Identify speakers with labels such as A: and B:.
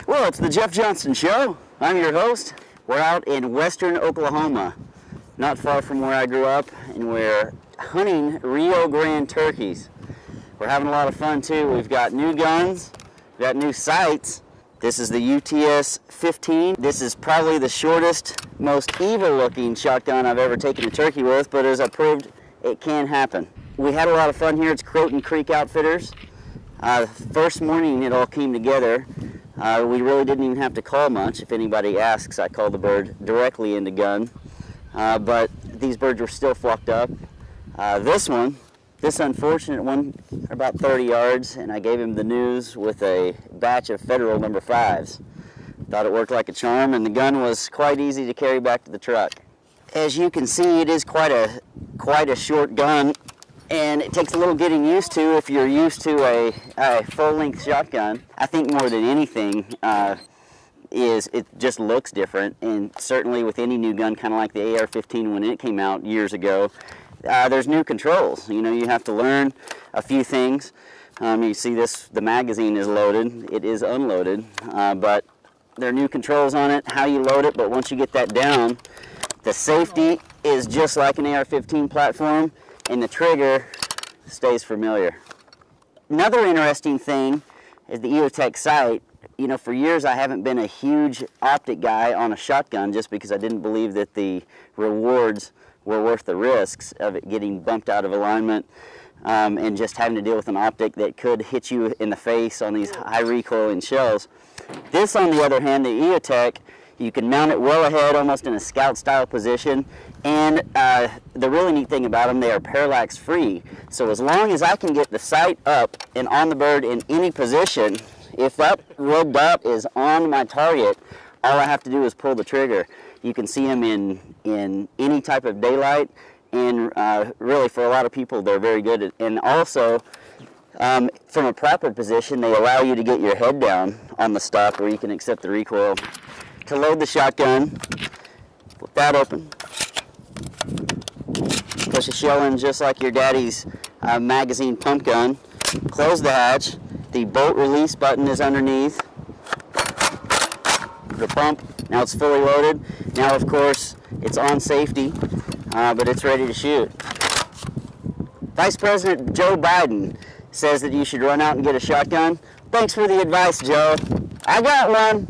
A: Well, it's the Jeff Johnston Show. I'm your host. We're out in western Oklahoma, not far from where I grew up, and we're hunting Rio Grande turkeys. We're having a lot of fun too. We've got new guns, we've got new sights. This is the UTS-15. This is probably the shortest, most evil-looking shotgun I've ever taken a turkey with, but as I proved, it can happen. We had a lot of fun here. It's Croton Creek Outfitters. First morning it all came together. We really didn't even have to call much. If anybody asks, I call the bird directly into gun. But these birds were still flocked up. This unfortunate one, about 30 yards, and I gave him the news with a batch of Federal number 5s. Thought it worked like a charm, and the gun was quite easy to carry back to the truck. As you can see, it is quite a short gun, and it takes a little getting used to if you're used to a full-length shotgun. I think more than anything it just looks different, and certainly with any new gun, kind of like the AR-15 when it came out years ago, there's new controls. You know, you have to learn a few things. You see the magazine is loaded. It is unloaded, but there are new controls on it, how you load it, but once you get that down, the safety is just like an AR-15 platform, and the trigger stays familiar. Another interesting thing is the EOTech sight. You know, for years I haven't been a huge optic guy on a shotgun just because I didn't believe that the rewards were worth the risks of it getting bumped out of alignment and just having to deal with an optic that could hit you in the face on these high recoiling shells. This, on the other hand, the EOTech, you can mount it well ahead, almost in a scout style position, and the really neat thing about them, they are parallax free. So as long as I can get the sight up and on the bird in any position, if that red dot is on my target, all I have to do is pull the trigger. You can see them in any type of daylight, and really for a lot of people they're very good at, and also from a proper position they allow you to get your head down on the stock where you can accept the recoil. To load the shotgun, flip that open, push a shell in just like your daddy's magazine pump gun, close the hatch, the bolt release button is underneath the pump. Now it's fully loaded. Now of course it's on safety, but it's ready to shoot. Vice President Joe Biden says that you should run out and get a shotgun. Thanks for the advice, Joe. I got one.